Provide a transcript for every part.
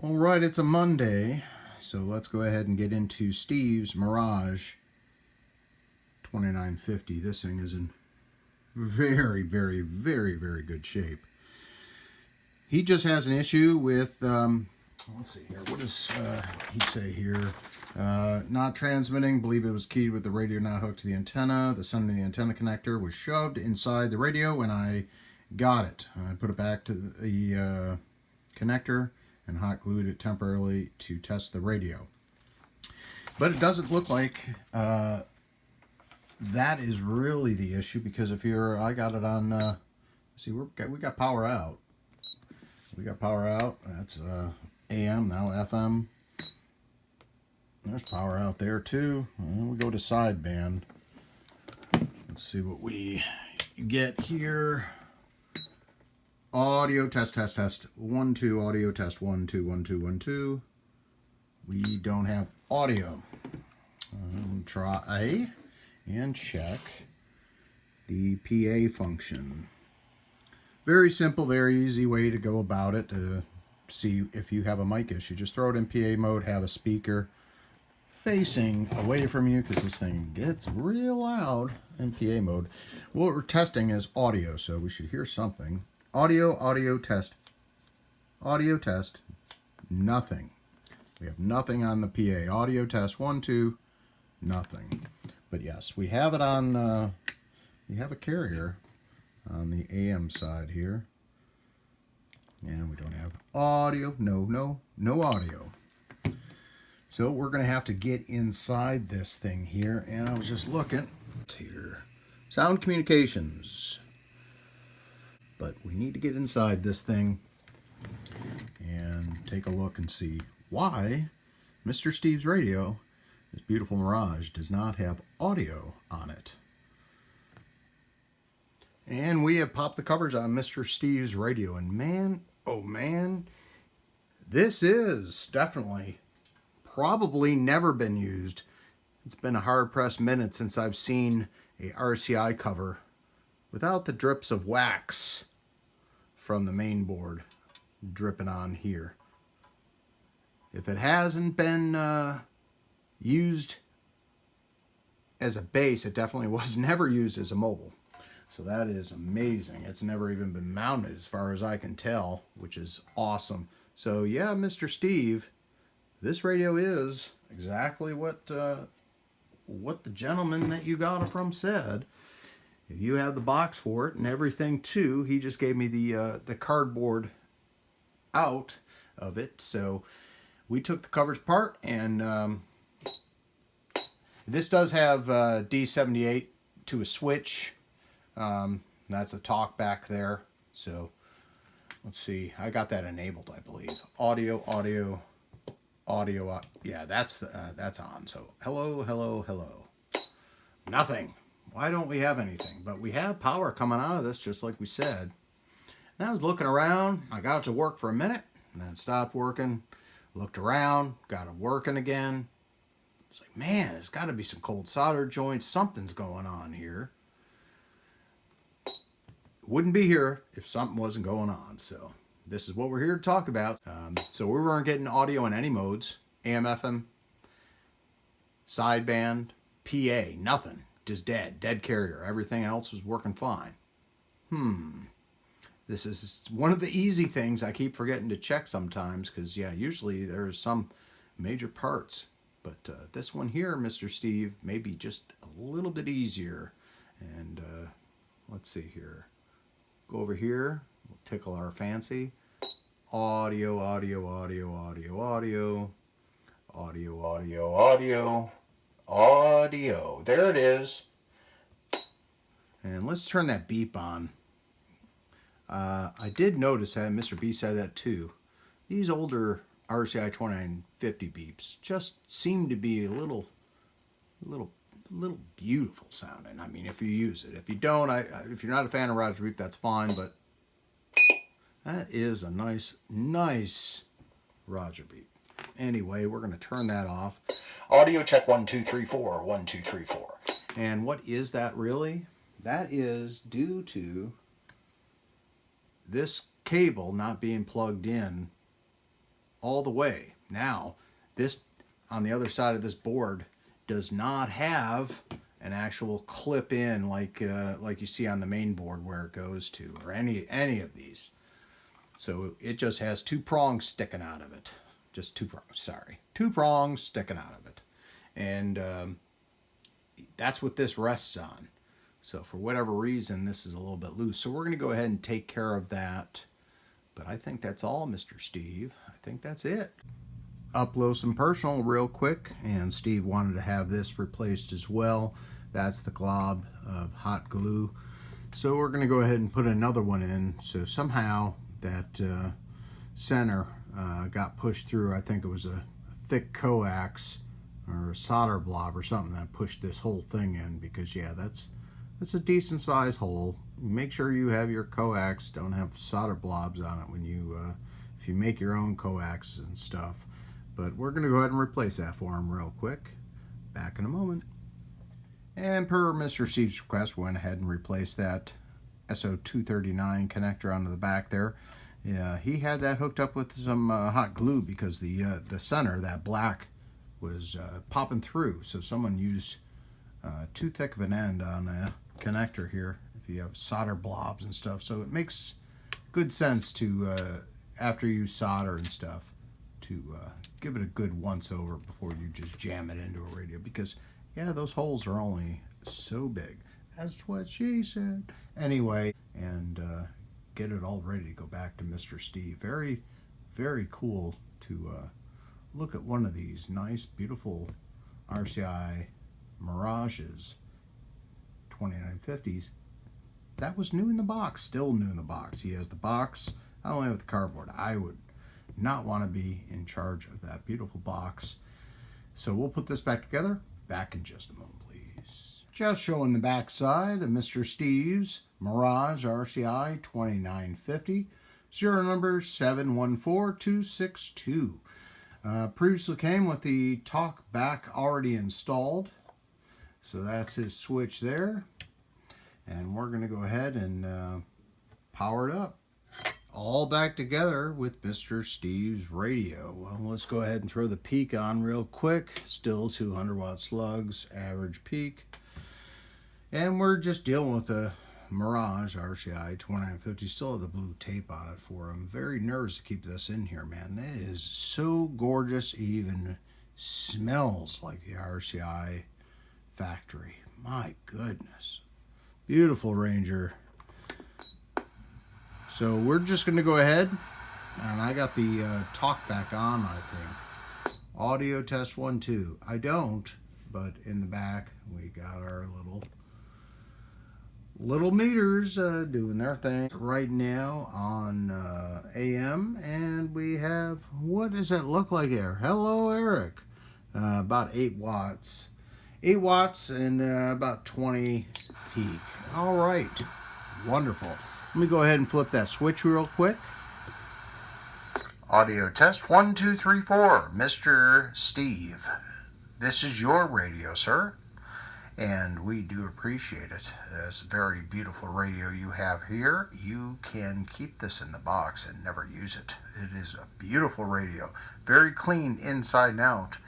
All right, it's a Monday, so let's go ahead and get into Steve's Mirage 2950. This thing is in very, very, very, very good shape. He just has an issue with, let's see here, what does he say here? Not transmitting, believe it was keyed with the radio not hooked to the antenna. The center of the antenna connector was shoved inside the radio when I got it. I put it back to the connector and hot glued it temporarily to test the radio. But it doesn't look like that is really the issue, because if you're, I got it on, see, we got power out. We got power out. That's AM, now FM. There's power out there too. And we go to sideband. Let's see what we get here. Audio test, test, test. 1, 2, audio test. 1, 2, 1, 2, 1, 2. We don't have audio. Try and check the PA function. Very simple, very easy way to go about it to see if you have a mic issue. Just throw it in PA mode, have a speaker facing away from you, because this thing gets real loud in PA mode. What we're testing is audio, so we should hear something. Audio test. Audio test. Nothing. We have nothing on the PA. Audio test 1, 2. Nothing. But yes, we have it on. We have a carrier on the AM side here, and we don't have audio. No audio. So we're going to have to get inside this thing here, and I was just looking here. Sound communications. But we need to get inside this thing and take a look and see why Mr. Steve's radio, this beautiful Mirage, does not have audio on it. And we have popped the covers on Mr. Steve's radio, and man, oh man, this is definitely probably never been used. It's been a hard-pressed minute since I've seen a RCI cover without the drips of wax from the main board dripping on here. If it hasn't been used as a base, it definitely was never used as a mobile. So that is amazing. It's never even been mounted as far as I can tell, which is awesome. So yeah, Mr. Steve, this radio is exactly what the gentleman that you got it from said. You have the box for it and everything too. He just gave me the cardboard out of it. So we took the covers apart, and this does have D78 to a switch. That's a talk back there. So let's see. I got that enabled, I believe. Audio. Yeah, that's on. So hello. Nothing. Why don't we have anything? But we have power coming out of this, just like we said. And I was looking around. I got it to work for a minute, and then it stopped working. Looked around, got it working again. It's like, man, there's got to be some cold solder joints. Something's going on here. Wouldn't be here if something wasn't going on. So this is what we're here to talk about. So we weren't getting audio in any modes. AM, FM, sideband, PA, nothing. Just dead carrier. Everything else was working fine. This is one of the easy things I keep forgetting to check sometimes, because yeah, usually there's some major parts, but this one here, Mr. Steve, maybe just a little bit easier. And let's see here. Go over here. We'll tickle our fancy. Audio. There it is. And let's turn that beep on. I did notice that, Mr. B said that too. These older RCI-2950 beeps just seem to be a little beautiful sounding. I mean, if you use it. If you don't, if you're not a fan of Roger beep, that's fine. But that is a nice Roger beep. Anyway, we're going to turn that off. Audio check 1 2 3 4 1 2 3 4. And what is that really? That is due to this cable not being plugged in all the way. Now, this on the other side of this board does not have an actual clip in like you see on the main board where it goes to, or any of these. So it just has two prongs sticking out of it. Just two prongs sticking out of it. And that's what this rests on. So for whatever reason, this is a little bit loose. So we're going to go ahead and take care of that. But I think that's all, Mr. Steve. I think that's it. Up close and personal real quick. And Steve wanted to have this replaced as well. That's the glob of hot glue. So we're going to go ahead and put another one in. So somehow that center got pushed through. I think it was a thick coax or a solder blob or something that pushed this whole thing in, because yeah, that's a decent size hole. Make sure you have your coax, don't have solder blobs on it when you if you make your own coaxes and stuff. But we're going to go ahead and replace that for him real quick. Back in a moment. And per Mr. Steve's request, we went ahead and replaced that SO239 connector onto the back there. Yeah, he had that hooked up with some hot glue because the center, that black, was popping through. So someone used too thick of an end on a connector here if you have solder blobs and stuff. So it makes good sense to, after you solder and stuff, to give it a good once over before you just jam it into a radio, because yeah, those holes are only so big. That's what she said. Anyway, and get it all ready to go back to Mr. Steve. Very, very cool to look at one of these nice, beautiful RCI Mirages 2950s. That was new in the box, still new in the box. He has the box. I only have the cardboard. I would not want to be in charge of that beautiful box. So we'll put this back together. Back in just a moment, please. Just showing the back side of Mr. Steve's Mirage RCI 2950. Serial number 714262. Previously came with the talk back already installed. So that's his switch there. And we're going to go ahead and power it up. All back together with Mr. Steve's radio. Well, let's go ahead and throw the peak on real quick. Still 200 watt slugs, average peak. And we're just dealing with the Mirage RCI 2950. Still have the blue tape on it for him. Very nervous to keep this in here, man. It is so gorgeous. It even smells like the RCI factory. My goodness. Beautiful Ranger. So we're just going to go ahead, and I got the talk back on, I think. Audio test 1, 2. I don't, but in the back we got our little meters doing their thing right now on AM, and we have, what does it look like here? Hello, Eric. About 8 watts. 8 watts and about 20 peak. All right. Wonderful. Let me go ahead and flip that switch real quick. Audio test 1, 2, 3, 4. Mr. Steve, this is your radio, sir. And we do appreciate it. It's a very beautiful radio you have here. You can keep this in the box and never use it. It is a beautiful radio. Very clean inside and out.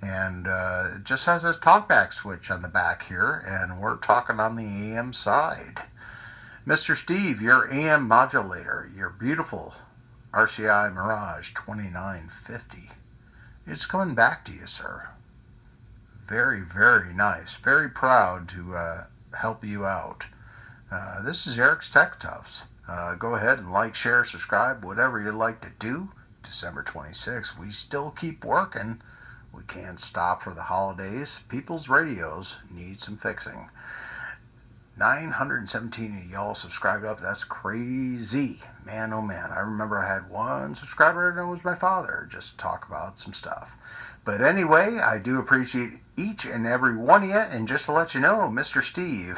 And it just has this talkback switch on the back here. And we're talking on the AM side. Mr. Steve, your AM modulator, your beautiful RCI Mirage 2950. It's coming back to you, sir. Very, very nice. Very proud to help you out. This is Eric's Tech Tufts. Go ahead and like, share, subscribe, whatever you'd like to do. December 26th, we still keep working. We can't stop for the holidays. People's radios need some fixing. 917 of y'all subscribed up. That's crazy. Man, oh man. I remember I had one subscriber, and it was my father, just to talk about some stuff. But anyway, I do appreciate each and every one of you. And just to let you know, Mr. Steve,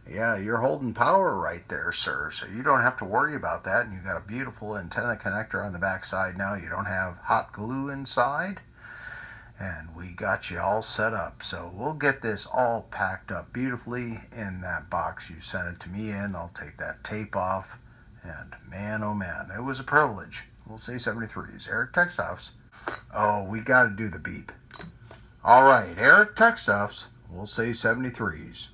yeah, you're holding power right there, sir. So you don't have to worry about that. And you got a beautiful antenna connector on the back side now. You don't have hot glue inside. And we got you all set up. So we'll get this all packed up beautifully in that box you sent it to me in. I'll take that tape off. And man, oh man, it was a privilege. We'll say 73s. Eric Textoffs. Oh, we got to do the beep. All right, Eric Textoffs. We'll say 73s.